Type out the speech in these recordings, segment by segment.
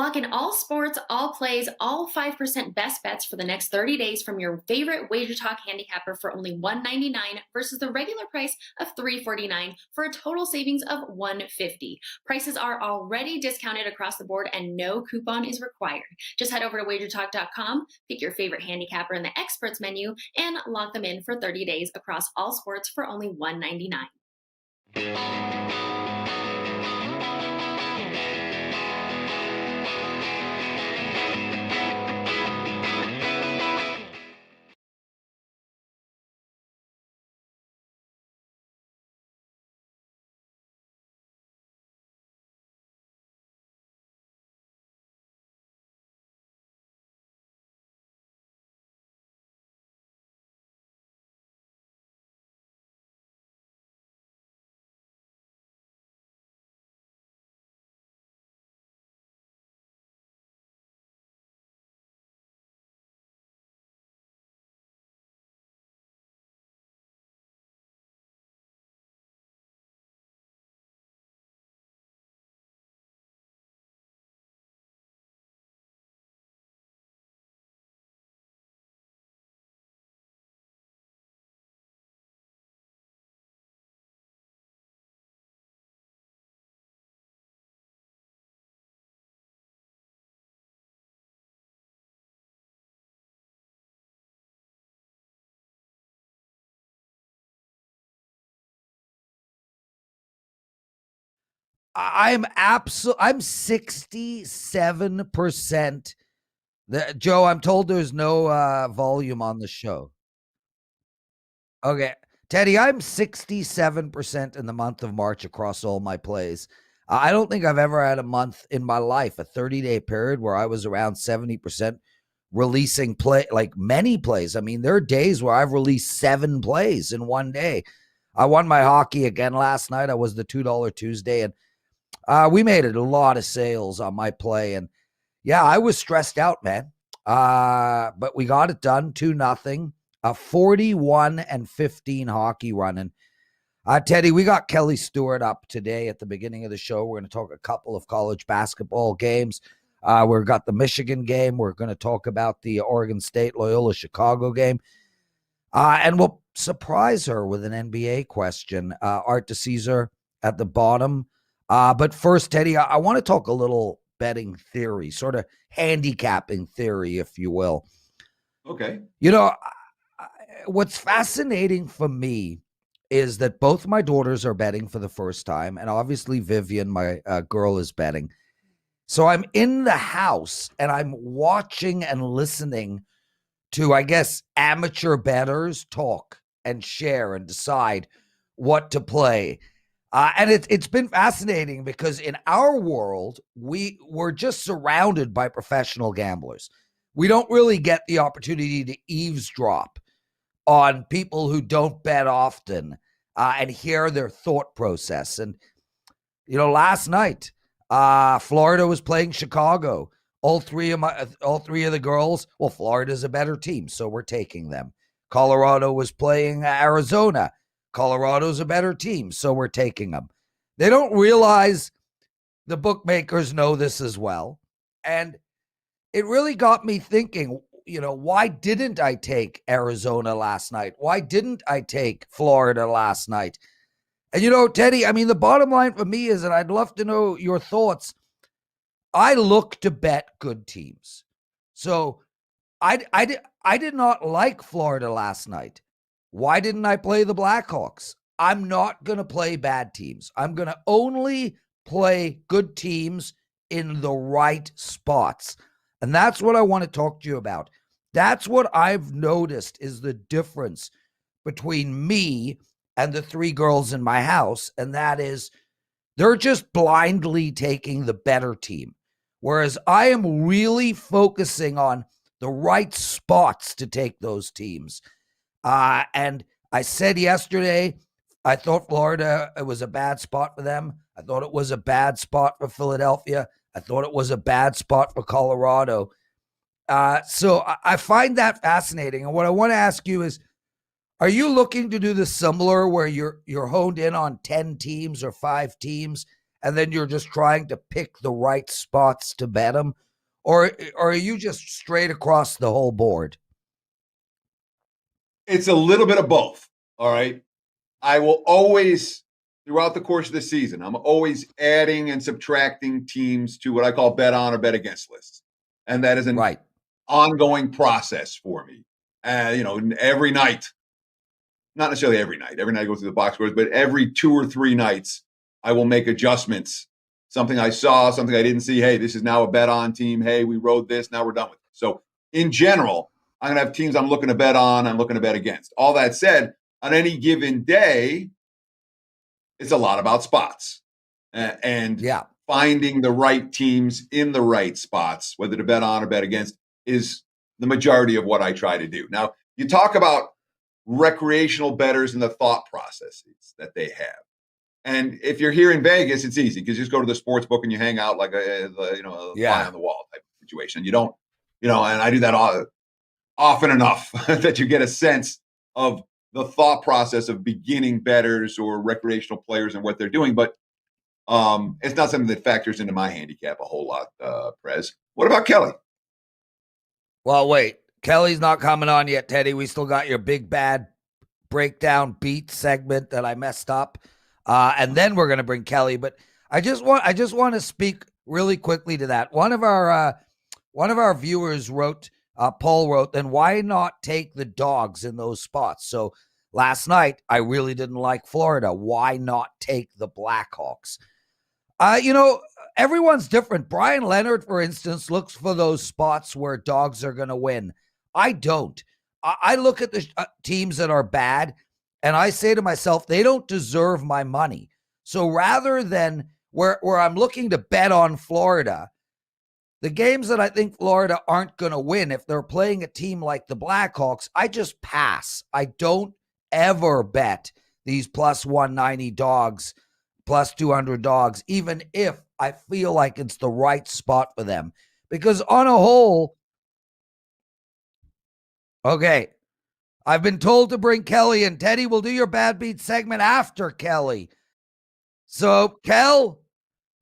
Lock in all sports, all plays, all 5% best bets for the next 30 days from your favorite WagerTalk handicapper for only $1.99 versus the regular price of $3.49 for a total savings of $1.50. Prices are already discounted across the board and no coupon is required. Just head over to WagerTalk.com, pick your favorite handicapper in the experts menu, and lock them in for 30 days across all sports for only $1.99. I'm 67%. Joe, I'm told there's no volume on the show. Okay. Teddy, I'm 67% in the month of March across all my plays. I don't think I've ever had a month in my life, a 30-day period, where I was around 70% releasing many plays. I mean, there are days where I've released 7 plays in one day. I won my hockey again last night. I was the $2 Tuesday, and we made a lot of sales on my play. And yeah, I was stressed out, man. But we got it done, 2-0. A 41-15 hockey run. And Teddy, we got Kelly Stewart up today at the beginning of the show. We're going to talk a couple of college basketball games. We've got the Michigan game. We're going to talk about the Oregon State Loyola Chicago game. And we'll surprise her with an NBA question. Art DiCesare at the bottom. But first, Teddy, I want to talk a little betting theory, sort of handicapping theory, if you will. Okay. You know, what's fascinating for me is that both my daughters are betting for the first time. And obviously Vivian, my girl, is betting. So I'm in the house and I'm watching and listening to, I guess, amateur bettors talk and share and decide what to play. And it's been fascinating because in our world, we're just surrounded by professional gamblers. We don't really get the opportunity to eavesdrop on people who don't bet often and hear their thought process. And, you know, last night, Florida was playing Chicago. All three of the girls, well, Florida's a better team, so we're taking them. Colorado was playing Arizona. Colorado's a better team, so we're taking them. They don't realize the bookmakers know this as well. And it really got me thinking, you know, why didn't I take Arizona last night? Why didn't I take Florida last night? And, you know, Teddy, I mean, the bottom line for me is, and I'd love to know your thoughts, I look to bet good teams. So I did not like Florida last night. Why didn't I play the Blackhawks? I'm not going to play bad teams. I'm going to only play good teams in the right spots. And that's what I want to talk to you about. That's what I've noticed is the difference between me and the 3 girls in my house. And that is they're just blindly taking the better team. Whereas I am really focusing on the right spots to take those teams. And I said yesterday, I thought Florida, it was a bad spot for them. I thought it was a bad spot for Philadelphia. I thought it was a bad spot for Colorado. So I find that fascinating. And what I want to ask you is, are you looking to do the similar where you're honed in on 10 teams or 5 teams and then you're just trying to pick the right spots to bet them? Or are you just straight across the whole board? It's a little bit of both. All right. I will always, throughout the course of the season, I'm always adding and subtracting teams to what I call bet on or bet against lists. And that is an ongoing process for me. Every night, not necessarily every night. Every night I go through the box scores, but every 2 or 3 nights, I will make adjustments. Something I saw, something I didn't see. Hey, this is now a bet on team. Hey, we rode this. Now we're done with it. So in general, I'm going to have teams I'm looking to bet on. I'm looking to bet against. All that said, on any given day, it's a lot about spots and finding the right teams in the right spots, whether to bet on or bet against, is the majority of what I try to do. Now, you talk about recreational bettors and the thought processes that they have. And if you're here in Vegas, it's easy because you just go to the sports book and you hang out like a fly on the wall type of situation. You don't, and I do that often enough that you get a sense of the thought process of beginning bettors or recreational players and what they're doing. But it's not something that factors into my handicap a whole lot, Prez. What about Kelly? Well, wait. Kelly's not coming on yet, Teddy. We still got your big bad breakdown beat segment that I messed up. And then we're going to bring Kelly. But I just want to speak really quickly to that. One of our viewers wrote, Paul wrote, then why not take the dogs in those spots? So last night, I really didn't like Florida. Why not take the Blackhawks? Everyone's different. Brian Leonard, for instance, looks for those spots where dogs are going to win. I don't. I look at the teams that are bad, and I say to myself, they don't deserve my money. So rather than where I'm looking to bet on Florida, the games that I think Florida aren't going to win, if they're playing a team like the Blackhawks, I just pass. I don't ever bet these plus 190 dogs, plus 200 dogs, even if I feel like it's the right spot for them. Because on a whole, okay, I've been told to bring Kelly, and Teddy will do your bad beat segment after Kelly. So, Kel,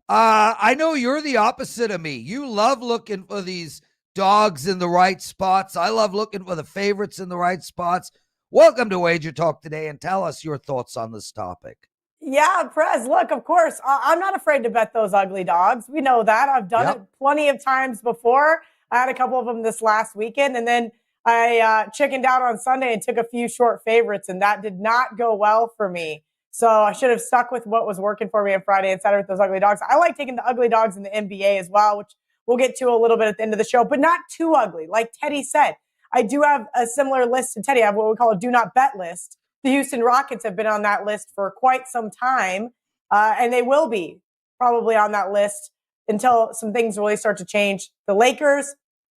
I know you're the opposite of me. You love looking for these dogs in the right spots. I love looking for the favorites in the right spots. Welcome to WagerTalk Today, and tell us your thoughts on this topic. Yeah, Prez, look, of course, I'm not afraid to bet those ugly dogs. We know that. I've done it plenty of times before. I had a couple of them this last weekend, and then I chickened out on Sunday and took a few short favorites, and that did not go well for me. So I should have stuck with what was working for me on Friday and Saturday with those ugly dogs. I like taking the ugly dogs in the NBA as well, which we'll get to a little bit at the end of the show, but not too ugly. Like Teddy said, I do have a similar list to Teddy. I have what we call a do not bet list. The Houston Rockets have been on that list for quite some time, and they will be probably on that list until some things really start to change. The Lakers,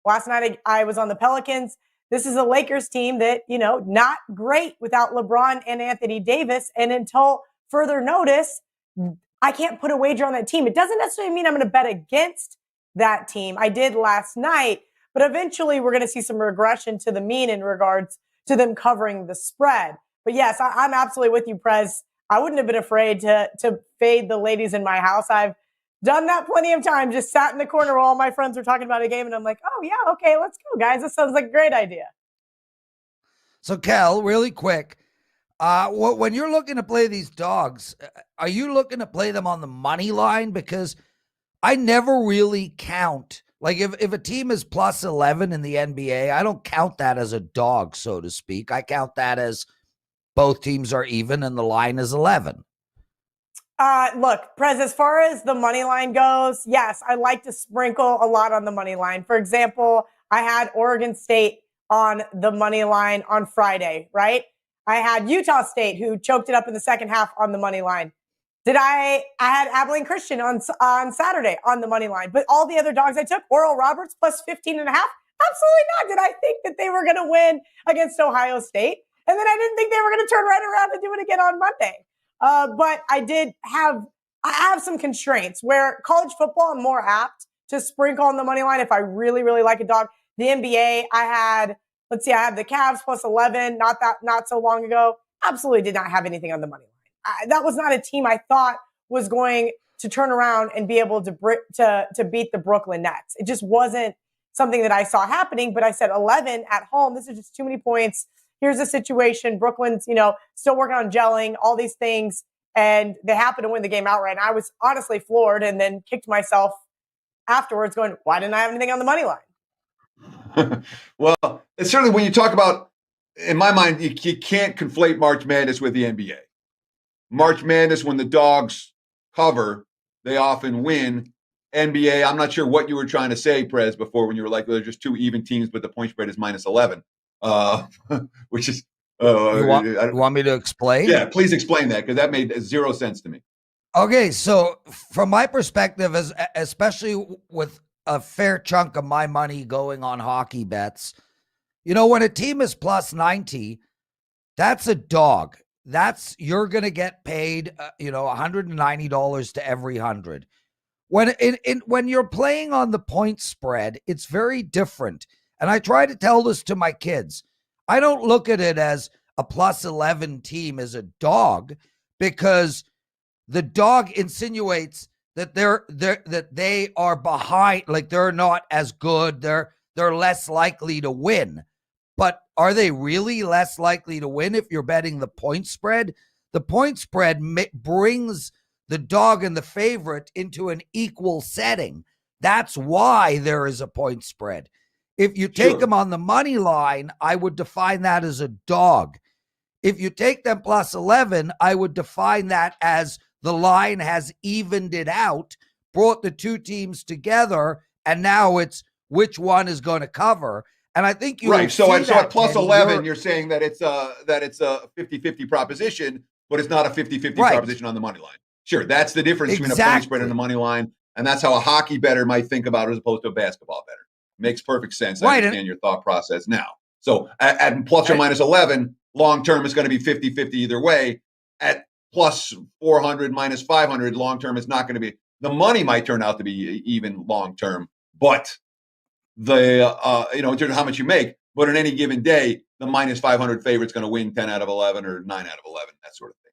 last night I was on the Pelicans. This is a Lakers team that, not great without LeBron and Anthony Davis. And until further notice, I can't put a wager on that team. It doesn't necessarily mean I'm going to bet against that team. I did last night, but eventually we're going to see some regression to the mean in regards to them covering the spread. But yes, I'm absolutely with you, Prez. I wouldn't have been afraid to fade the ladies in my house. I've done that plenty of times, just sat in the corner while all my friends were talking about a game, and I'm like, oh, yeah, okay, let's go, guys. This sounds like a great idea. So, Cal, really quick, when you're looking to play these dogs, are you looking to play them on the money line? Because I never really count. Like, if a team is plus 11 in the NBA, I don't count that as a dog, so to speak. I count that as both teams are even and the line is 11. Look, Prez, as far as the money line goes, yes, I like to sprinkle a lot on the money line. For example, I had Oregon State on the money line on Friday, right? I had Utah State, who choked it up in the second half, on the money line. I had Abilene Christian on Saturday on the money line. But all the other dogs I took, Oral Roberts plus 15 and a half, absolutely not. Did I think that they were going to win against Ohio State? And then I didn't think they were going to turn right around and do it again on Monday. But I have some constraints where college football, I'm more apt to sprinkle on the money line if I really, really like a dog. The NBA, I had the Cavs plus 11, not so long ago. Absolutely did not have anything on the money line. That was not a team I thought was going to turn around and be able to beat the Brooklyn Nets. It just wasn't something that I saw happening, but I said 11 at home. This is just too many points. Here's the situation. Brooklyn's, still working on gelling, all these things, and they happen to win the game outright. And I was honestly floored and then kicked myself afterwards going, why didn't I have anything on the money line? Well, it's certainly when you talk about, in my mind, you can't conflate March Madness with the NBA. March Madness, when the dogs cover, they often win. NBA, I'm not sure what you were trying to say, Prez, before when you were like, well, they're just two even teams, but the point spread is -11, which is... you want me to explain? Yeah, please explain that, because that made zero sense to me. Okay, so from my perspective, especially with a fair chunk of my money going on hockey bets, when a team is plus 90, that's a dog. You're going to get paid, $190 to every 100. When you're playing on the point spread, it's very different. And I try to tell this to my kids. I don't look at it as a plus 11 team as a dog, because the dog insinuates that they are behind, like they're not as good. They're less likely to win. But are they really less likely to win if you're betting the point spread? The point spread brings the dog and the favorite into an equal setting. That's why there is a point spread. If you take them on the money line, I would define that as a dog. If you take them plus 11, I would define that as the line has evened it out, brought the two teams together, and now it's which one is going to cover. And I think you right. So at plus 11, you're saying that it's a 50-50 proposition, but it's not a 50-50 proposition on the money line. Sure, that's the difference between a point spread and a money line, and that's how a hockey bettor might think about it as opposed to a basketball bettor. Makes perfect sense. I understand your thought process now. So at plus or minus 11, long term is going to be 50-50 either way. At plus 400, minus 500, long term is not going to be. The money might turn out to be even long term, but the in terms of how much you make, but in any given day, the minus 500 favorite's going to win 10 out of 11 or 9 out of 11, that sort of thing.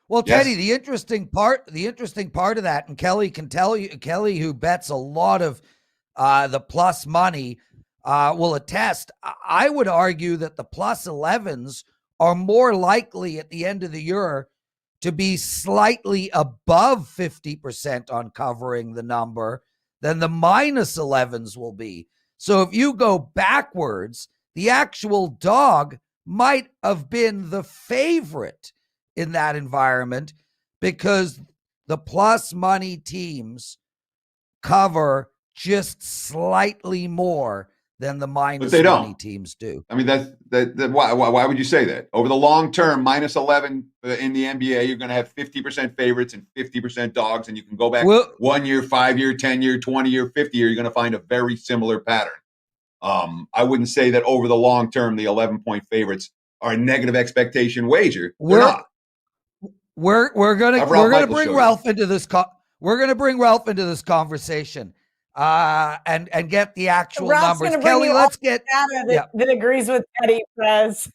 Well, Teddy, the interesting part of that, and Kelly can tell you, Kelly, who bets a lot of the plus money, will attest. I would argue that the plus 11s are more likely at the end of the year to be slightly above 50% on covering the number than the minus 11s will be. So if you go backwards, the actual dog might have been the favorite in that environment because the plus money teams cover just slightly more than the minus money teams do. I mean, why would you say that? Over the long term, minus 11 in the NBA, you're going to have 50% favorites and 50% dogs, and you can go back 1 year, 5 year, 10 year, 20 year, 50 year, you're going to find a very similar pattern. I wouldn't say that over the long term, the 11-point favorites are a negative expectation wager. They're not. We're gonna bring Ralph into this. We're gonna bring Ralph into this conversation, and get the actual Ralph's numbers. Kelly, let's get data that agrees with Teddy, Prez.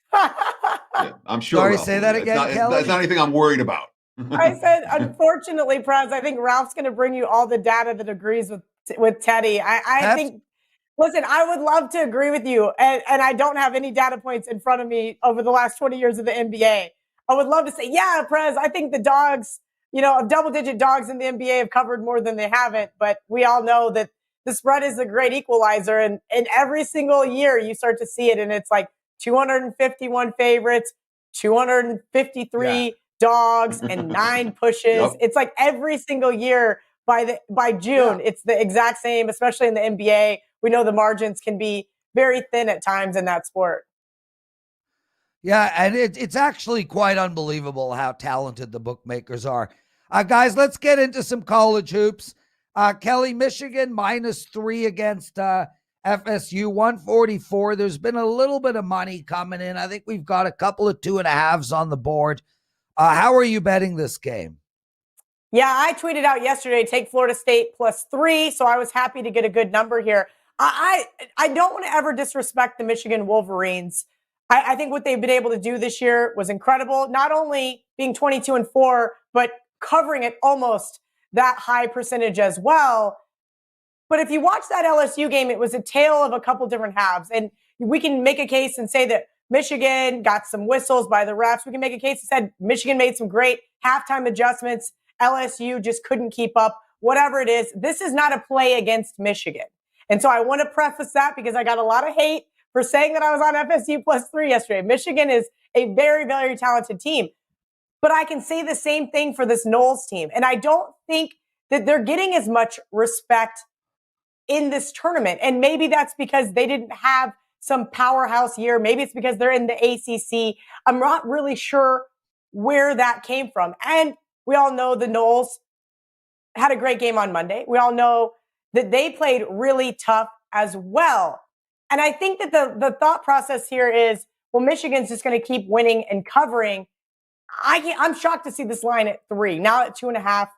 I'm sure. Sorry, Ralph, say that again, Kelly. That's not anything I'm worried about. I said, unfortunately, Prez, I think Ralph's going to bring you all the data that agrees with Teddy. I think. Listen, I would love to agree with you, and I don't have any data points in front of me over the last 20 years of the NBA. I would love to say, yeah, Prez, I think the dogs, double-digit dogs in the NBA have covered more than they haven't, but we all know that the spread is a great equalizer, and every single year you start to see it, and it's like 251 favorites, 253 dogs, and 9 pushes. Yep. It's like every single year by June, it's the exact same, especially in the NBA. We know the margins can be very thin at times in that sport. Yeah, and it's actually quite unbelievable how talented the bookmakers are. Guys, let's get into some college hoops. Kelly, Michigan -3 against FSU, 144. There's been a little bit of money coming in. I think we've got a couple of 2.5s on the board. How are you betting this game? Yeah, I tweeted out yesterday, take Florida State +3, so I was happy to get a good number here. I don't want to ever disrespect the Michigan Wolverines. I think what they've been able to do this year was incredible. Not only being 22-4, but covering it almost that high percentage as well. But if you watch that LSU game, it was a tale of a couple different halves. And we can make a case and say that Michigan got some whistles by the refs. We can make a case that said Michigan made some great halftime adjustments. LSU just couldn't keep up. Whatever it is, this is not a play against Michigan. And so I want to preface that because I got a lot of hate for saying that I was on FSU +3 yesterday. Michigan is a very, very talented team. But I can say the same thing for this Noles team. And I don't think that they're getting as much respect in this tournament. And maybe that's because they didn't have some powerhouse year. Maybe it's because they're in the ACC. I'm not really sure where that came from. And we all know the Noles had a great game on Monday. We all know that they played really tough as well. And I think that the thought process here is, well, Michigan's just going to keep winning and covering. I'm shocked to see this line at 3, now at 2.5.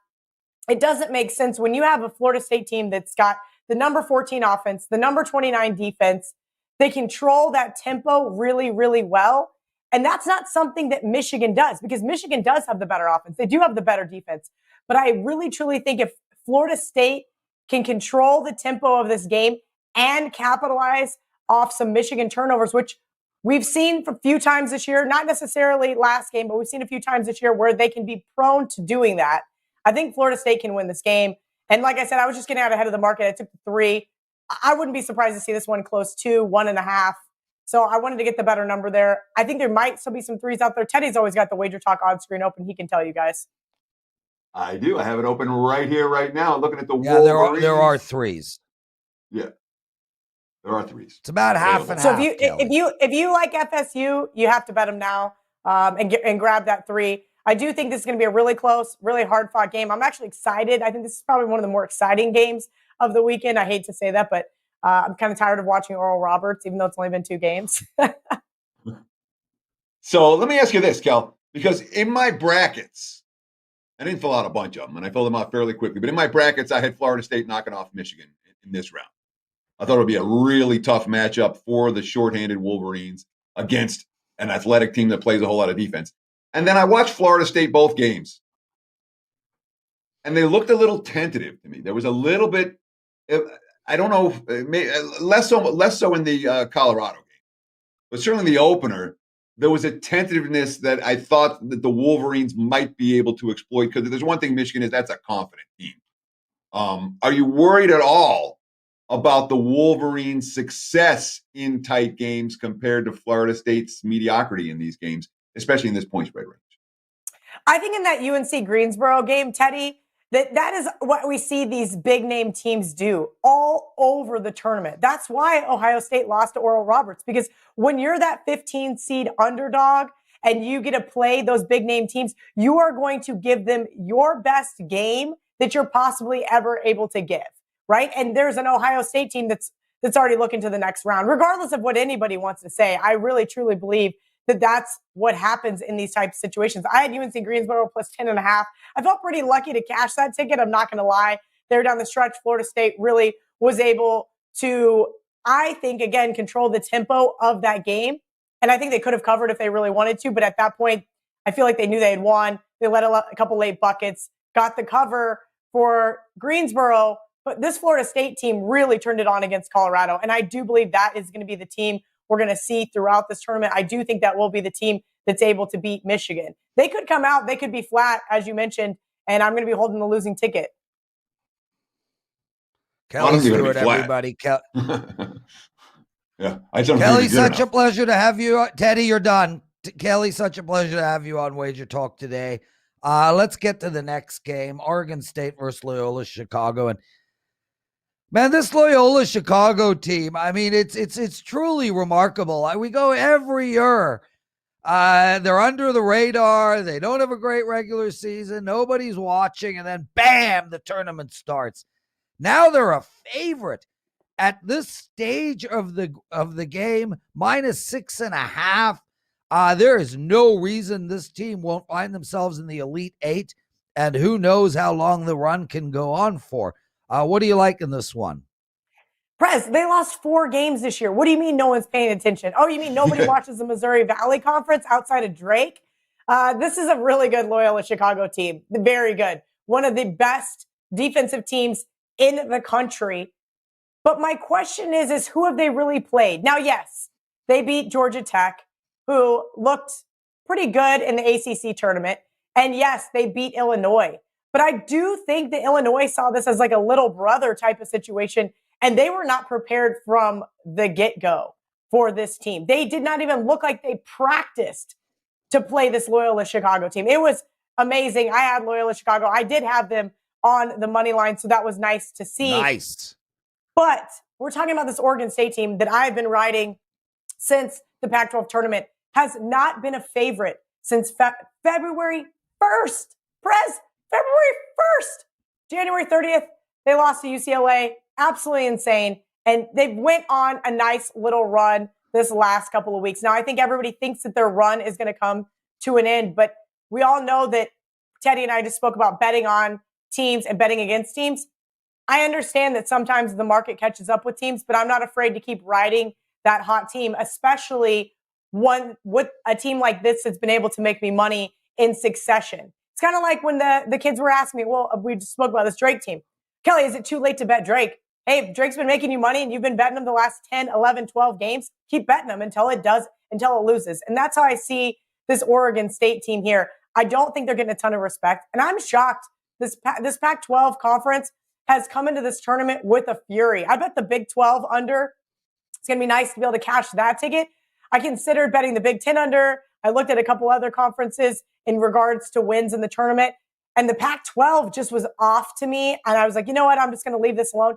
It doesn't make sense when you have a Florida State team that's got the number 14 offense, the number 29 defense. They control that tempo really, really well. And that's not something that Michigan does, because Michigan does have the better offense. They do have the better defense. But I really, truly think if Florida State can control the tempo of this game and capitalize off some Michigan turnovers, which we've seen a few times this year, not necessarily last game, but we've seen a few times this year where they can be prone to doing that. I think Florida State can win this game. And like I said, I was just getting out ahead of the market. I took the 3. I wouldn't be surprised to see this one close to 1.5. So I wanted to get the better number there. I think there might still be some 3s out there. Teddy's always got the WagerTalk odds screen open. He can tell you guys. I do. I have it open right here, right now. Looking at the Wolverines. There are 3s. Yeah. There are 3s. It's about half and so half. So if you like FSU, you have to bet them now and grab that 3. I do think this is going to be a really close, really hard-fought game. I'm actually excited. I think this is probably one of the more exciting games of the weekend. I hate to say that, but I'm kind of tired of watching Oral Roberts, even though it's only been 2 games. So let me ask you this, Kel, because in my brackets, I didn't fill out a bunch of them, and I filled them out fairly quickly, but in my brackets, I had Florida State knocking off Michigan in this round. I thought it would be a really tough matchup for the shorthanded Wolverines against an athletic team that plays a whole lot of defense. And then I watched Florida State both games, and they looked a little tentative to me. There was a little bit, I don't know, less so in the Colorado game, but certainly in the opener, there was a tentativeness that I thought that the Wolverines might be able to exploit, because if there's one thing Michigan is, that's a confident team. Are you worried at all about the Wolverines' success in tight games compared to Florida State's mediocrity in these games, especially in this point spread range? I think in that UNC Greensboro game, Teddy, that is what we see these big name teams do all over the tournament. That's why Ohio State lost to Oral Roberts, because when you're that 15 seed underdog and you get to play those big name teams, you are going to give them your best game that you're possibly ever able to give, right? And there's an Ohio State team that's already looking to the next round, regardless of what anybody wants to say. I really, truly believe that that's what happens in these types of situations. I had UNC Greensboro plus 10.5. I felt pretty lucky to cash that ticket. I'm not going to lie. There down the stretch, Florida State really was able to, I think, again, control the tempo of that game. And I think they could have covered if they really wanted to. But at that point, I feel like they knew they had won. They let a couple late buckets, got the cover for Greensboro. But this Florida State team really turned it on against Colorado. And I do believe that is going to be the team we're going to see throughout this tournament. I do think that will be the team that's able to beat Michigan. They could come out, they could be flat, as you mentioned, and I'm going to be holding the losing ticket. Kelly Stewart, everybody. Yeah, Kelly, such a pleasure to have you. Teddy, you're done. Kelly, such a pleasure to have you on WagerTalk today. Let's get to the next game. Oregon State versus Loyola Chicago. And man, this Loyola Chicago team, I mean, it's truly remarkable. We go every year. They're under the radar. They don't have a great regular season. Nobody's watching. And then, bam, the tournament starts. Now they're a favorite at this stage of the game, minus 6.5. There is no reason this team won't find themselves in the Elite Eight. And who knows how long the run can go on for. What do you like in this one? Prez, they lost 4 games this year. What do you mean no one's paying attention? Oh, you mean nobody watches the Missouri Valley Conference outside of Drake? This is a really good Loyola Chicago team. Very good. one of the best defensive teams in the country. But my question is who have they really played? Now, yes, they beat Georgia Tech, who looked pretty good in the ACC tournament. And yes, they beat Illinois. But I do think that Illinois saw this as like a little brother type of situation, and they were not prepared from the get-go for this team. They did not even look like they practiced to play this Loyola Chicago team. It was amazing. I had Loyola Chicago. I did have them on the money line, so that was nice to see. Nice. But we're talking about this Oregon State team that I've been riding since the Pac-12 tournament, has not been a favorite since February 1st. Prez, February 1st. January 30th, they lost to UCLA. Absolutely insane. And they went on a nice little run this last couple of weeks. Now, I think everybody thinks that their run is going to come to an end, but we all know that Teddy and I just spoke about betting on teams and betting against teams. I understand that sometimes the market catches up with teams, but I'm not afraid to keep riding that hot team, especially one with a team like this that's been able to make me money in succession. It's kind of like when the kids were asking me, well, we just spoke about this Drake team. Kelly, is it too late to bet Drake? Hey, if Drake's been making you money and you've been betting him the last 10, 11, 12 games, keep betting him until it loses. And that's how I see this Oregon State team here. I don't think they're getting a ton of respect. And I'm shocked. This Pac-12 conference has come into this tournament with a fury. I bet the Big 12 under. It's going to be nice to be able to cash that ticket. I considered betting the Big 10 under. I looked at a couple other conferences in regards to wins in the tournament. And the Pac-12 just was off to me. And I was like, you know what? I'm just going to leave this alone.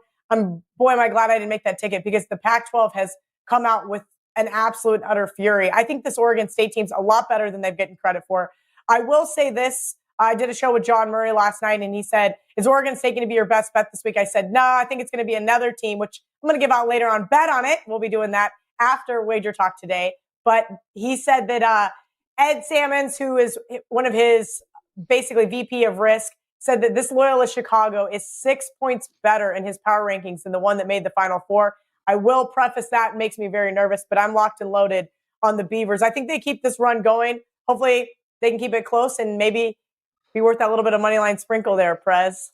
Boy, am I glad I didn't make that ticket, because the Pac-12 has come out with an absolute utter fury. I think this Oregon State team's a lot better than they've gotten credit for. I will say this. I did a show with John Murray last night, and he said, is Oregon State going to be your best bet this week? I said, no, I think it's going to be another team, which I'm going to give out later on. Bet on it. We'll be doing that after WagerTalk Today. But he said that Ed Salmons, who is one of his basically VP of risk, said that this Loyola Chicago is 6 points better in his power rankings than the one that made the Final Four. I will preface that. It makes me very nervous, but I'm locked and loaded on the Beavers. I think they keep this run going. Hopefully they can keep it close and maybe be worth that little bit of money line sprinkle there, Prez.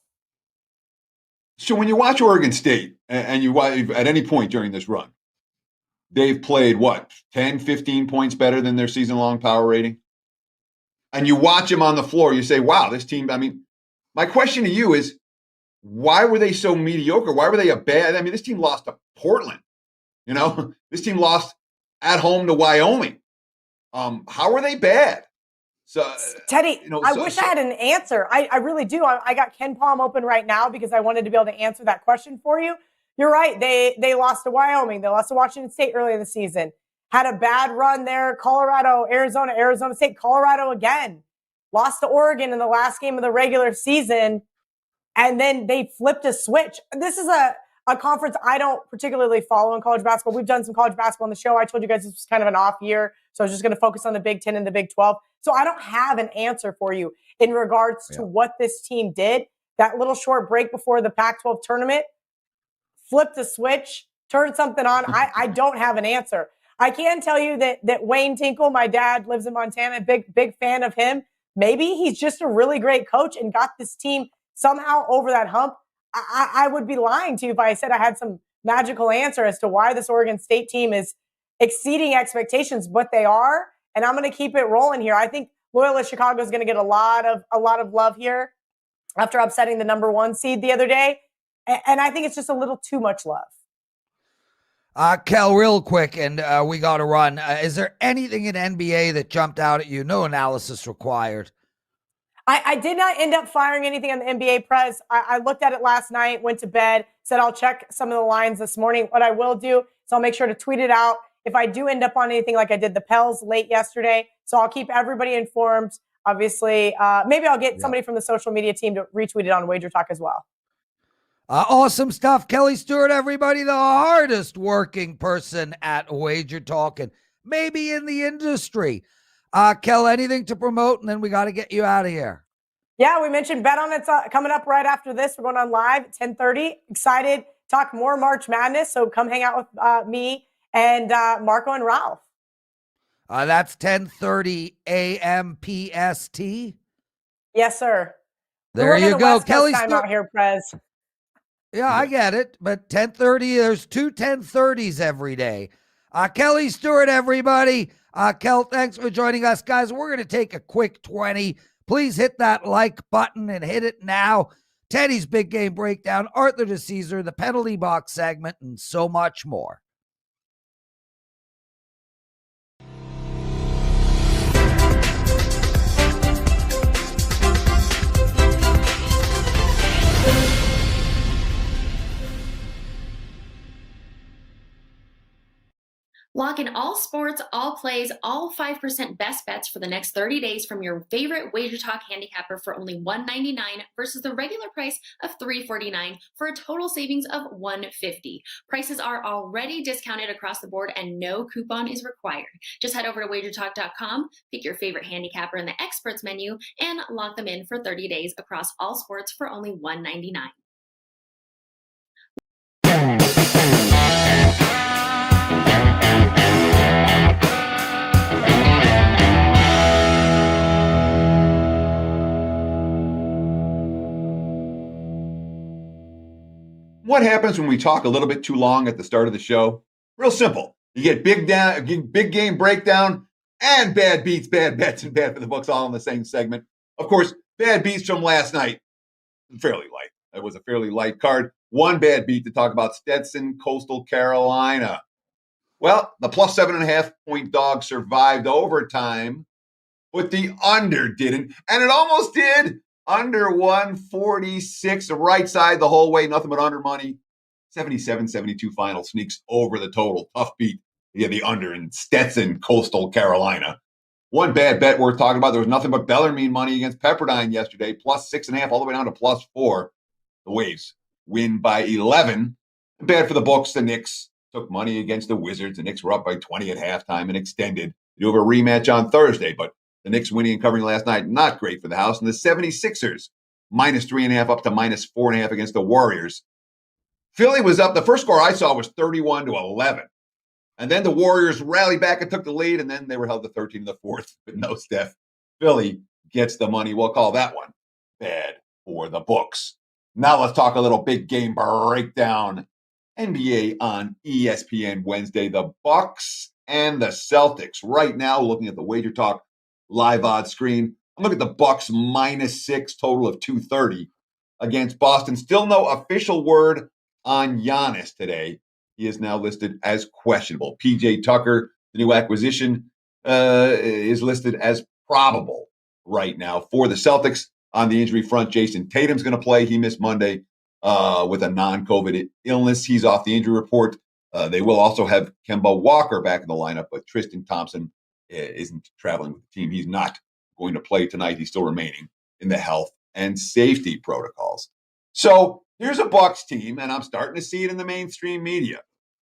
So when you watch Oregon State, and you watch at any point during this run, they've played, 10, 15 points better than their season-long power rating? And you watch them on the floor, you say, wow, this team, my question to you is, why were they so mediocre? Why were they this team lost to Portland. This team lost at home to Wyoming. How are they bad? So, Teddy, I wish I had an answer. I really do. I got Ken Palm open right now because I wanted to be able to answer that question for you. You're right. They lost to Wyoming. They lost to Washington State earlier in the season. Had a bad run there. Colorado, Arizona State, Colorado again. Lost to Oregon in the last game of the regular season. And then they flipped a switch. This is a conference I don't particularly follow in college basketball. We've done some college basketball on the show. I told you guys this was kind of an off year, so I was just going to focus on the Big 10 and the Big 12. So I don't have an answer for you in regards to what this team did. That little short break before the Pac-12 tournament, flipped a switch, turned something on. I don't have an answer. I can tell you that Wayne Tinkle, my dad lives in Montana, big fan of him. Maybe he's just a really great coach and got this team somehow over that hump. I would be lying to you if I said I had some magical answer as to why this Oregon State team is exceeding expectations, but they are. And I'm going to keep it rolling here. I think Loyola Chicago is going to get a lot of love here after upsetting the number 1 seed the other day. And I think it's just a little too much love. Kel, real quick, and we got to run. Is there anything in NBA that jumped out at you? No analysis required. I did not end up firing anything on the NBA Prez. I looked at it last night, went to bed, said I'll check some of the lines this morning. What I will do is I'll make sure to tweet it out if I do end up on anything like I did the Pels late yesterday. So I'll keep everybody informed. Obviously, maybe I'll get somebody from the social media team to retweet it on WagerTalk as well. Awesome stuff. Kelly Stewart, everybody, the hardest working person at WagerTalk and maybe in the industry. Kel, anything to promote? And then we got to get you out of here. Yeah, we mentioned Bet On. It's coming up right after this. We're going on live at 10:30. Excited. Talk more March Madness. So come hang out with me and Marco and Ralph. That's 10:30 a.m. PST. Yes, sir. There We're in you the go. West Coast Kelly time Stewart. out here, Prez. Yeah, I get it. But 10:30, there's two 10:30s every day. Kelly Stewart, everybody. Kel, thanks for joining us, guys. We're going to take a quick 20. Please hit that like button and hit it now. Teddy's Big Game Breakdown, Arthur DiCesare, the penalty box segment, and so much more. Lock in all sports, all plays, all 5% best bets for the next 30 days from your favorite WagerTalk handicapper for only $1.99 versus the regular price of $3.49 for a total savings of $1.50. Prices are already discounted across the board and no coupon is required. Just head over to WagerTalk.com, pick your favorite handicapper in the experts menu, and lock them in for 30 days across all sports for only $1.99. What happens when we talk a little bit too long at the start of the show? Real simple. You get big game breakdown and bad beats, bad bets, and bad for the books all in the same segment. Of course, bad beats from last night, fairly light. It was a fairly light card. One bad beat to talk about: Stetson, Coastal Carolina. Well, the plus 7.5 point dog survived overtime, but the under didn't. And it almost did. Under 146, the right side the whole way, nothing but under money. 77-72 final sneaks over the total. Tough beat. Yeah, the under in Stetson, Coastal Carolina. One bad bet worth talking about. There was nothing but Bellarmine money against Pepperdine yesterday, plus 6.5, all the way down to plus 4. The Waves win by 11. Bad for the books. The Knicks took money against the Wizards. The Knicks were up by 20 at halftime and extended. They do have a rematch on Thursday, but the Knicks winning and covering last night, not great for the house. And the 76ers, minus 3.5 up to minus 4.5 against the Warriors. Philly was up. The first score I saw was 31-11. And then the Warriors rallied back and took the lead, and then they were held to 13 in the fourth, but no Steph. Philly gets the money. We'll call that one bad for the books. Now let's talk a little big game breakdown. NBA on ESPN Wednesday. The Bucks and the Celtics. Right now, looking at the WagerTalk live odds screen, I'm looking at the Bucks minus 6, total of 230 against Boston. Still no official word on Giannis today. He is now listed as questionable. PJ Tucker, the new acquisition, is listed as probable right now for the Celtics. On the injury front, Jason Tatum's going to play. He missed Monday with a non-COVID illness. He's off the injury report. They will also have Kemba Walker back in the lineup, but Tristan Thompson isn't traveling with the team. He's not going to play tonight. He's still remaining in the health and safety protocols. So here's a Bucks team, and I'm starting to see it in the mainstream media.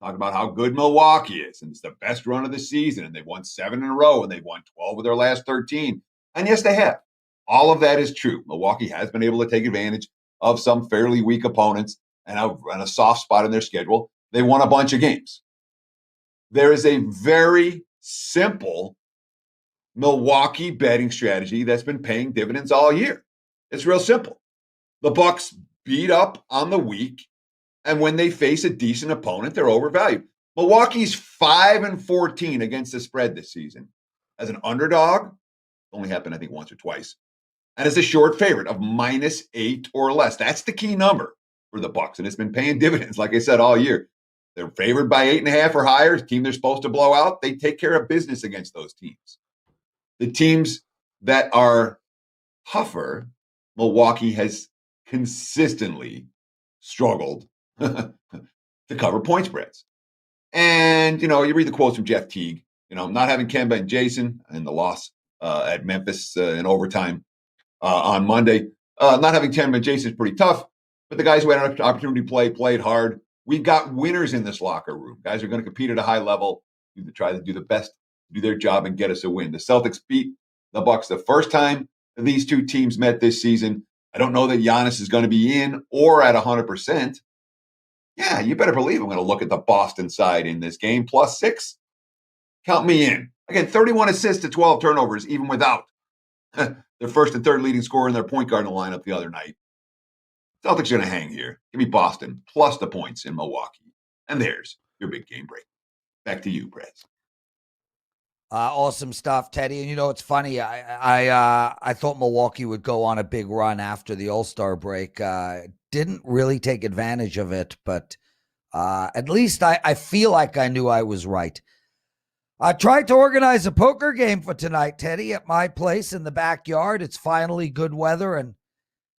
Talk about how good Milwaukee is, and it's the best run of the season, and they've won 7 in a row, and they've won 12 of their last 13. And yes, they have. All of that is true. Milwaukee has been able to take advantage of some fairly weak opponents and a soft spot in their schedule. They won a bunch of games. There is a very simple Milwaukee betting strategy that's been paying dividends all year. It's real simple. The Bucks beat up on the weak, and when they face a decent opponent, they're overvalued. Milwaukee's 5-14 against the spread this season. As an underdog, only happened, I think, once or twice. And as a short favorite of minus 8 or less. That's the key number for the Bucks, and it's been paying dividends, like I said, all year. They're favored by 8.5 or higher. Team they're supposed to blow out, they take care of business against those teams. The teams that are tougher, Milwaukee has consistently struggled to cover point spreads. And, you read the quotes from Jeff Teague, not having Kemba and Jason and the loss at Memphis in overtime on Monday. Not having Kemba and Jason is pretty tough, but the guys who had an opportunity to play played hard. We've got winners in this locker room. Guys are going to compete at a high level to try to do the best, do their job, and get us a win. The Celtics beat the Bucks the first time these two teams met this season. I don't know that Giannis is going to be in or at 100%. Yeah, you better believe I'm going to look at the Boston side in this game. Plus 6, count me in. Again, 31 assists to 12 turnovers, even without their first and third leading scorer and their point guard in the lineup the other night. Celtics are going to hang here. Give me Boston plus the points in Milwaukee. And there's your big game break. Back to you, Prez. Awesome stuff, Teddy. And it's funny. I thought Milwaukee would go on a big run after the All-Star break. Didn't really take advantage of it, but at least I feel like I knew I was right. I tried to organize a poker game for tonight, Teddy, at my place in the backyard. It's finally good weather, and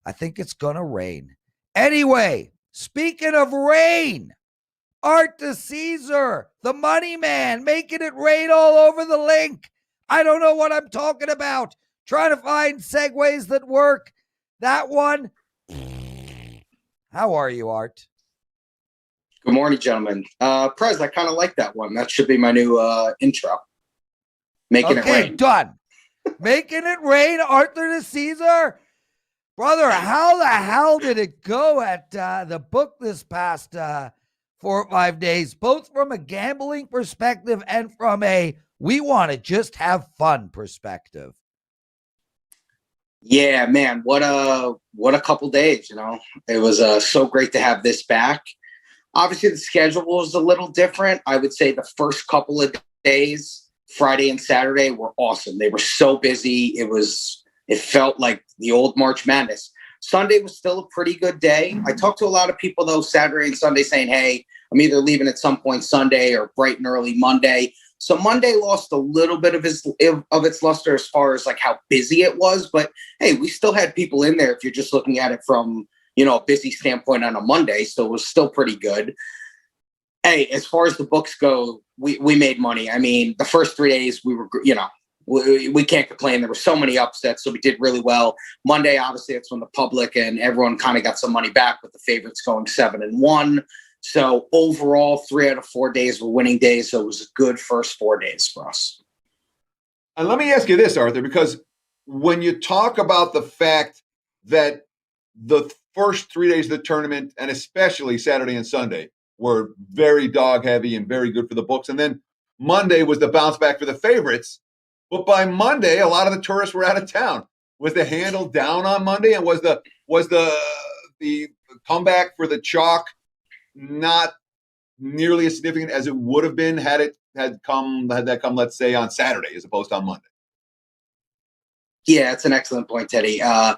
I think it's gonna rain. Anyway, speaking of rain, Art DiCesare, the money man, making it rain all over the link. I don't know what I'm talking about. Trying to find segues that work. That one. How are you, Art? Good morning, gentlemen. Prez, I kind of like that one. That should be my new intro. Making it rain. Okay, done. Making it rain, Arthur DiCesare. Brother, how the hell did it go at the book this past 4 or 5 days, both from a gambling perspective and from a we want to just have fun perspective? Yeah, man, what a couple days, It was so great to have this back. Obviously, the schedule was a little different. I would say the first couple of days, Friday and Saturday, were awesome. They were so busy. It felt like the old March Madness. Sunday was still a pretty good day. I talked to a lot of people, though, Saturday and Sunday saying, hey, I'm either leaving at some point Sunday or bright and early Monday. So Monday lost a little bit of its luster as far as like how busy it was. But, hey, we still had people in there if you're just looking at it from, a busy standpoint on a Monday. So it was still pretty good. Hey, as far as the books go, we made money. I mean, the first 3 days we were, we can't complain. There were so many upsets, so we did really well. Monday, obviously, it's when the public and everyone kind of got some money back with the favorites going 7-1. So overall, 3 out of 4 days were winning days. So it was a good first 4 days for us. And let me ask you this, Arthur, because when you talk about the fact that the first 3 days of the tournament, and especially Saturday and Sunday, were very dog heavy and very good for the books. And then Monday was the bounce back for the favorites. But by Monday, a lot of the tourists were out of town. Was the handle down on Monday, and was the comeback for the chalk not nearly as significant as it would have been had that come, let's say, on Saturday as opposed to on Monday? Yeah, it's an excellent point, Teddy. I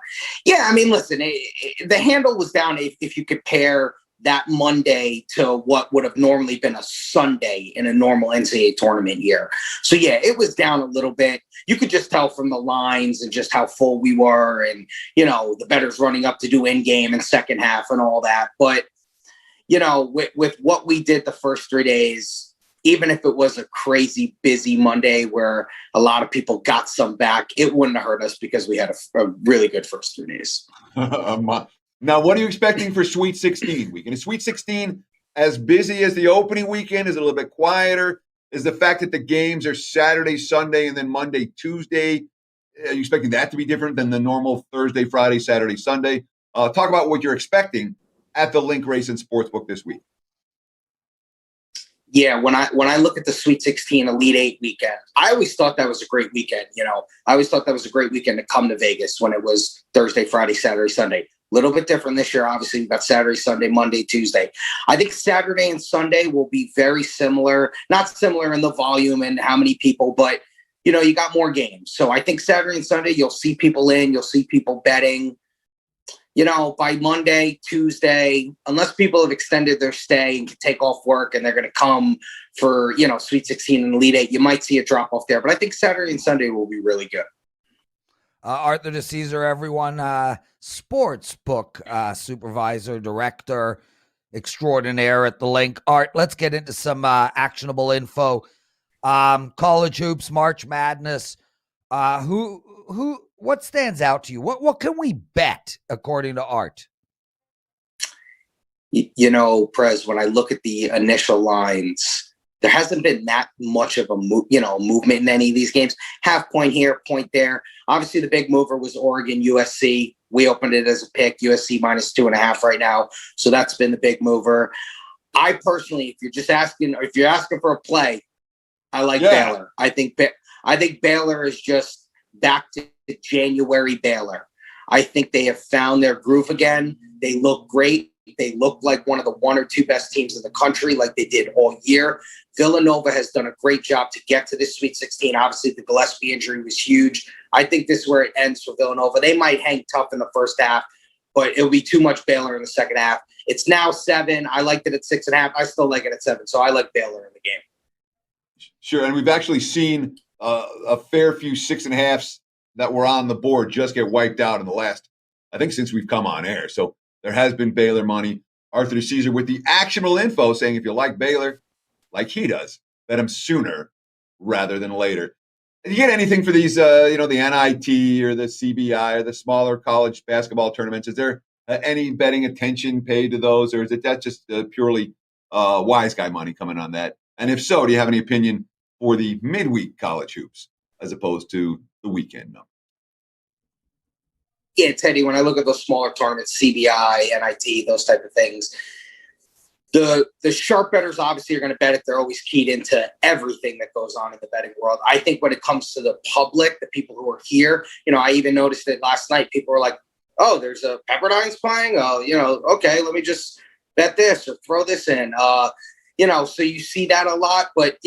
mean, listen, the handle was down if you compare that Monday to what would have normally been a Sunday in a normal NCAA tournament year. So, yeah, it was down a little bit. You could just tell from the lines and just how full we were and, the bettors running up to do in-game and second half and all that. But, with what we did the first 3 days, even if it was a crazy busy Monday where a lot of people got some back, it wouldn't have hurt us because we had a really good first 3 days. Now, what are you expecting for Sweet 16 weekend? Is Sweet 16 as busy as the opening weekend? Is it a little bit quieter? Is the fact that the games are Saturday, Sunday, and then Monday, Tuesday, are you expecting that to be different than the normal Thursday, Friday, Saturday, Sunday? Talk about what you're expecting at the Link Race and Sportsbook this week. Yeah, when I look at the Sweet 16 Elite 8 weekend, I always thought that was a great weekend. I always thought that was a great weekend to come to Vegas when it was Thursday, Friday, Saturday, Sunday. A little bit different this year. Obviously, we've got Saturday, Sunday, Monday, Tuesday. I think Saturday and Sunday will be very similar. Not similar in the volume and how many people, but, you got more games. So I think Saturday and Sunday, you'll see people in, you'll see people betting. By Monday, Tuesday, unless people have extended their stay and can take off work and they're going to come for, Sweet 16 and Elite 8, you might see a drop off there. But I think Saturday and Sunday will be really good. Arthur DiCesare, everyone, sports book supervisor, director extraordinaire at the Link. Art, let's get into some actionable info. College hoops, March Madness. What stands out to you? What can we bet according to Art? Prez, when I look at the initial lines, there hasn't been that much of a movement in any of these games. Half point here, point there. Obviously, the big mover was Oregon, USC. We opened it as a pick, USC -2.5 right now. So that's been the big mover. I personally, if you're asking for a play, I like Baylor. I think Baylor is just back to January Baylor. I think they have found their groove again. They look great. They look like one of the one or two best teams in the country, like they did all year. Villanova has done a great job to get to this Sweet 16. Obviously, the Gillespie injury was huge. I think this is where it ends for Villanova. They might hang tough in the first half, but it'll be too much Baylor in the second half. It's now 7. I liked it at 6.5. I still like it at 7, so I like Baylor in the game. Sure, and we've actually seen a fair few 6.5s that were on the board just get wiped out in the last, I think, since we've come on air. So there has been Baylor money. Arthur DiCesare with the actionable info saying if you like Baylor, like he does, bet him sooner rather than later. Do you get anything for these, the NIT or the CBI or the smaller college basketball tournaments? Is there any betting attention paid to those, or is it that just purely wise guy money coming on that? And if so, do you have any opinion for the midweek college hoops as opposed to the weekend number? Yeah, Teddy, when I look at those smaller tournaments, CBI, NIT, those type of things, the sharp bettors obviously are going to bet it. They're always keyed into everything that goes on in the betting world. I think when it comes to the public, the people who are here, I even noticed it last night. People were like, oh, there's a Pepperdine's playing. Oh, okay, let me just bet this or throw this in. So you see that a lot. But,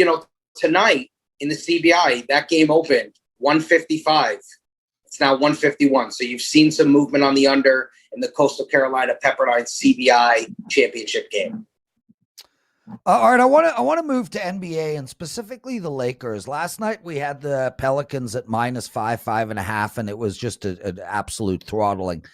tonight in the CBI, that game opened 155. It's now 151. So you've seen some movement on the under in the Coastal Carolina Pepperdine CBI championship game. All right, I want to move to NBA and specifically the Lakers. Last night we had the Pelicans at -5, 5.5, and it was just an absolute throttling.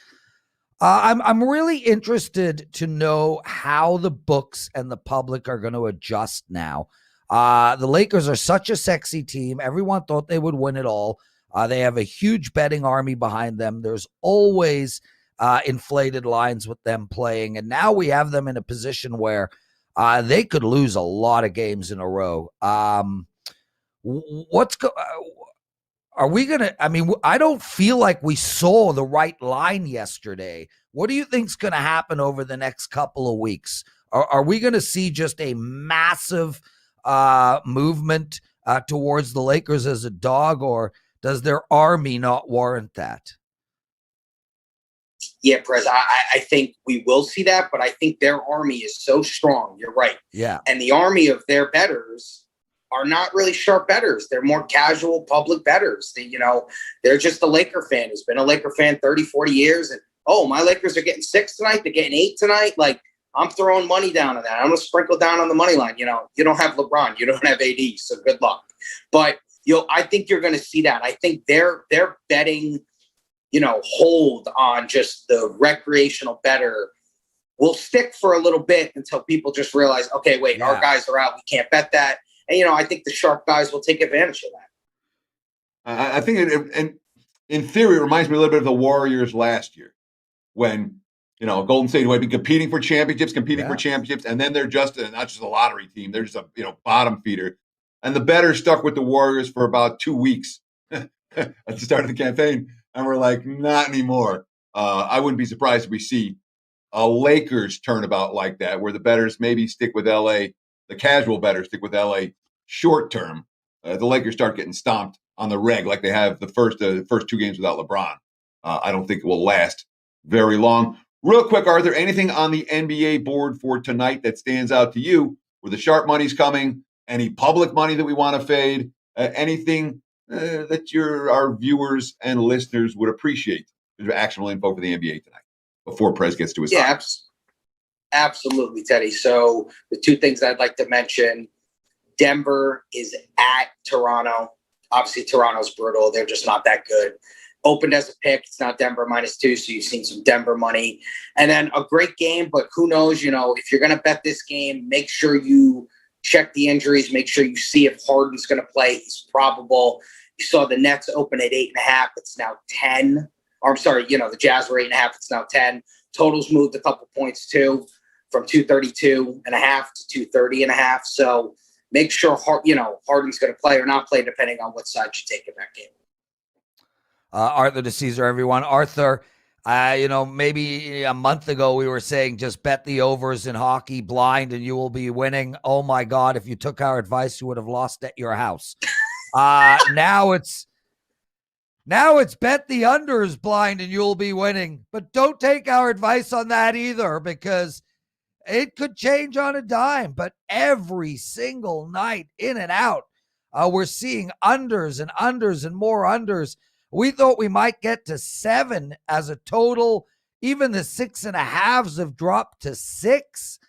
I'm really interested to know how the books and the public are going to adjust now. The Lakers are such a sexy team. Everyone thought they would win it all. They have a huge betting army behind them. There's always inflated lines with them playing, and now we have them in a position where they could lose a lot of games in a row. Are we going to, I don't feel like we saw the right line yesterday. What do you think's going to happen over the next couple of weeks? Are we going to see just a massive movement towards the Lakers as a dog, or does their army not warrant that? Yeah, Prez, I think we will see that, but I think their army is so strong. You're right. Yeah. And the army of their bettors are not really sharp bettors. They're more casual public bettors. They're just a Laker fan who's been a Laker fan 30, 40 years. And, my Lakers are getting 6 tonight. They're getting 8 tonight. Like, I'm throwing money down on that. I'm going to sprinkle down on the money line. You don't have LeBron. You don't have AD. So good luck. But, I think you're going to see that. I think they're betting hold on just the recreational bettor will stick for a little bit until people just realize, okay, wait, our guys are out. We can't bet that. And, I think the sharp guys will take advantage of that. I think in theory, it reminds me a little bit of the Warriors last year when, Golden State might be competing for championships, and then they're just not just a lottery team. They're just a, bottom feeder. And the bettors stuck with the Warriors for about 2 weeks at the start of the campaign. And we're like, not anymore. I wouldn't be surprised if we see a Lakers turnabout like that, where the bettors maybe stick with LA, the casual bettors stick with LA short term. The Lakers start getting stomped on the reg like they have the first 2 games without LeBron. I don't think it will last very long. Real quick, Arthur, anything on the NBA board for tonight that stands out to you where the sharp money's coming? Any public money that we want to fade? Anything that our viewers and listeners would appreciate? There's actionable info for the NBA tonight before Prez gets to his side. Absolutely, Teddy. So the 2 things I'd like to mention, Denver is at Toronto. Obviously, Toronto's brutal. They're just not that good. Opened as a pick. It's now Denver -2, so you've seen some Denver money. And then a great game, but who knows, if you're going to bet this game, make sure you check the injuries. Make sure you see if Harden's going to play. He's probable. You saw the Nets open at 8.5. It's now 10. Or I'm sorry, the Jazz were 8.5. It's now 10. Totals moved a couple points too, from 232.5 to 230.5. So make sure Harden's going to play or not play, depending on what side you take in that game. Arthur DiCesare, everyone. Arthur, maybe a month ago we were saying just bet the overs in hockey blind and you will be winning. Oh my God, if you took our advice, you would have lost at your house. Now Now it's bet the under is blind and you'll be winning. But don't take our advice on that either, because it could change on a dime. But every single night, in and out, we're seeing unders and unders and more unders. We thought we might get to 7 as a total. Even the 6.5s have dropped to 6.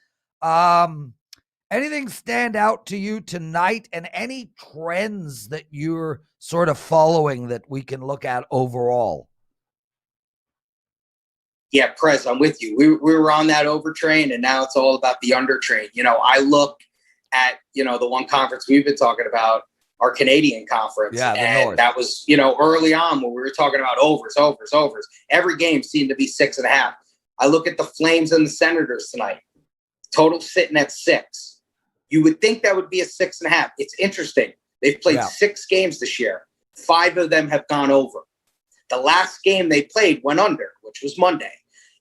Anything stand out to you tonight, and any trends that you're sort of following that we can look at overall? Yeah, Prez, I'm with you. We were on that over train, and now it's all about the under train. I look at, the one conference we've been talking about, our Canadian conference. Yeah, and North. That was, early on when we were talking about overs. Every game seemed to be 6.5. I look at the Flames and the Senators tonight. Total sitting at 6. You would think that would be a 6.5. It's interesting. They've played 6 games this year. 5 of them have gone over. The last game they played went under, which was Monday.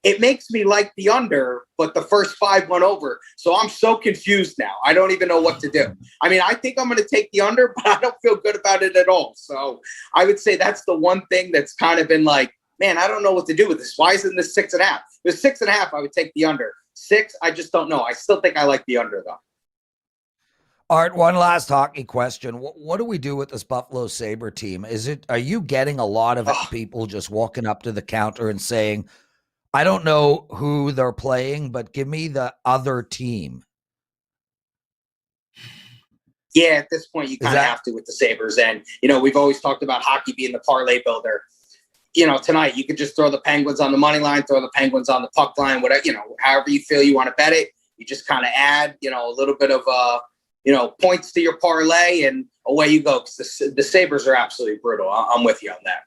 It makes me like the under, but the first 5 went over. So I'm so confused now. I don't even know what to do. I mean, I think I'm going to take the under, but I don't feel good about it at all. So I would say that's the one thing that's kind of been like, man, I don't know what to do with this. Why isn't this 6.5? If it was 6.5, I would take the under. 6, I just don't know. I still think I like the under, though. Art, one last hockey question. What do we do with this Buffalo Sabre team? Are you getting a lot of people just walking up to the counter and saying, I don't know who they're playing, but give me the other team? Yeah, at this point, you kind of have to with the Sabres. And, we've always talked about hockey being the parlay builder. Tonight, you could just throw the Penguins on the money line, throw the Penguins on the puck line, whatever, however you feel you want to bet it. You just kind of add, a little bit of, points to your parlay, and away you go. Because the Sabres are absolutely brutal. I'm with you on that.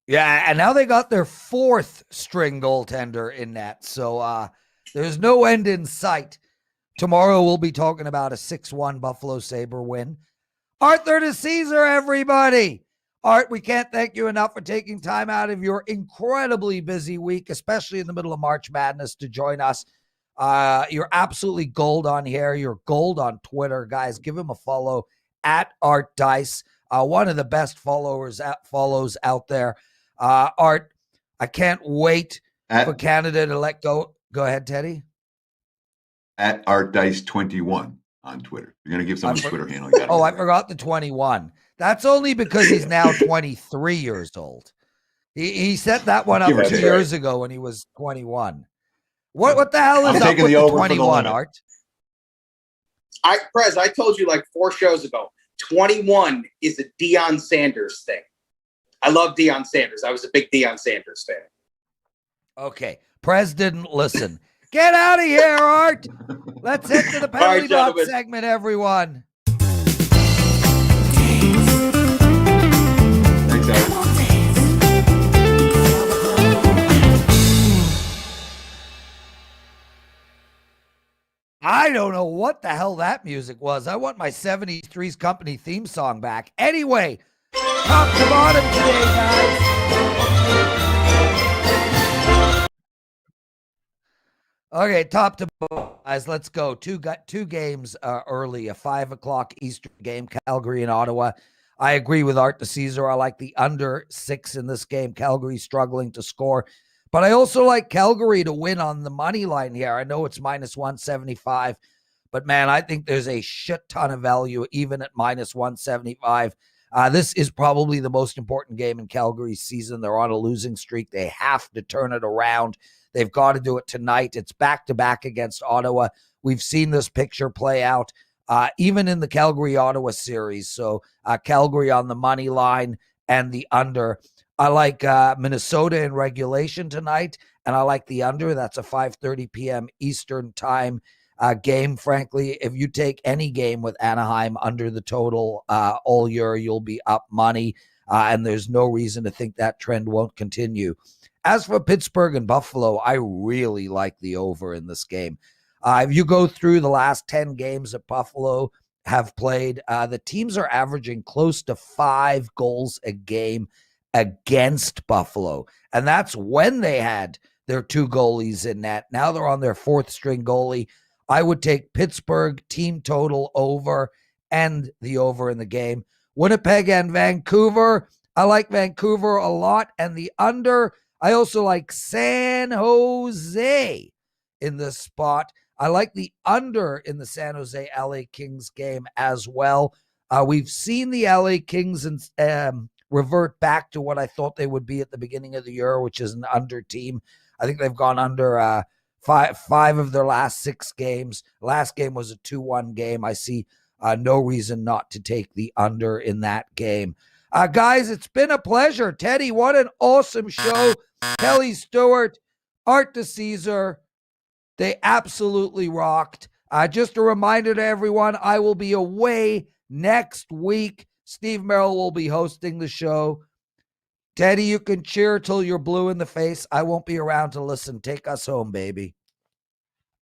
Yeah, and now they got their 4th string goaltender in net. So there's no end in sight. Tomorrow we'll be talking about a 6-1 Buffalo Sabre win. Arthur DiCesare, everybody. Art, we can't thank you enough for taking time out of your incredibly busy week, especially in the middle of March Madness, to join us. You're absolutely gold on here. You're gold on Twitter. Guys, give him a follow at Art Dice. One of the best follows out there. Art, I can't wait for Canada to let go. Go ahead, Teddy. At Art Dice 21 on Twitter. You're going to give someone a Twitter handle. I forgot the 21. That's only because he's now 23 years old. He set that one up 2 years ago when he was 21. What the hell is up with the 21, Art? Prez, I told you like 4 shows ago, 21 is a Deion Sanders thing. I love Deion Sanders. I was a big Deion Sanders fan. Okay. Prez didn't listen. Get out of here, Art. Let's head to the penalty box segment, everyone. Thanks, Art. I don't know what the hell that music was. I want my 73's Company theme song back. Anyway, top to bottom today, guys. Okay, top to bottom, guys. Let's go. Two games early. A 5:00 Eastern game, Calgary and Ottawa. I agree with Art DiCesare. I like the under 6 in this game. Calgary struggling to score. But I also like Calgary to win on the money line here. I know it's minus 175, but man, I think there's a shit ton of value even at minus 175. This is probably the most important game in Calgary's season. They're on a losing streak. They have to turn it around. They've got to do it tonight. It's back-to-back against Ottawa. We've seen this picture play out even in the Calgary-Ottawa series. So Calgary on the money line and the under. I like Minnesota in regulation tonight, and I like the under. That's a 5:30 p.m. Eastern time game. Frankly, if you take any game with Anaheim under the total all year, you'll be up money, and there's no reason to think that trend won't continue. As for Pittsburgh and Buffalo, I really like the over in this game. If you go through the last 10 games that Buffalo have played, the teams are averaging close to 5 goals a game against Buffalo. And that's when they had their 2 goalies in net. Now they're on their 4th string goalie. I would take Pittsburgh team total over and the over in the game. Winnipeg and Vancouver, I like Vancouver a lot, and the under. I also like San Jose in this spot. I like the under in the San Jose LA Kings game as well. We've seen the LA Kings revert back to what I thought they would be at the beginning of the year, which is an under team. I think they've gone under five of their last 6 games. Last game was a 2-1 game. I see no reason not to take the under in that game. Guys, it's been a pleasure. Teddy, what an awesome show. Kelly Stewart, Art DiCesare, they absolutely rocked. Just a reminder to everyone, I will be away next week. Steve Merrill will be hosting the show. Teddy, you can cheer till you're blue in the face. I won't be around to listen. Take us home, baby.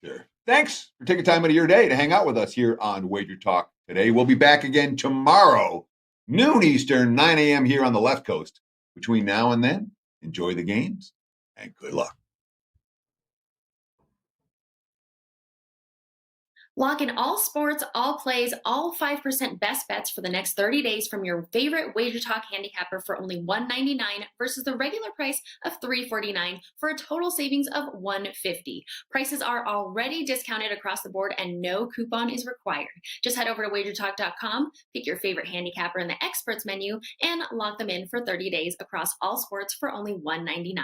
Sure. Thanks for taking time out of your day to hang out with us here on Wager Talk Today. We'll be back again tomorrow, noon Eastern, 9 a.m. here on the left coast. Between now and then, enjoy the games and good luck. Lock in all sports, all plays, all 5% best bets for the next 30 days from your favorite WagerTalk handicapper for only $1.99 versus the regular price of $3.49 for a total savings of $1.50. Prices are already discounted across the board and no coupon is required. Just head over to WagerTalk.com, pick your favorite handicapper in the experts menu, and lock them in for 30 days across all sports for only $1.99.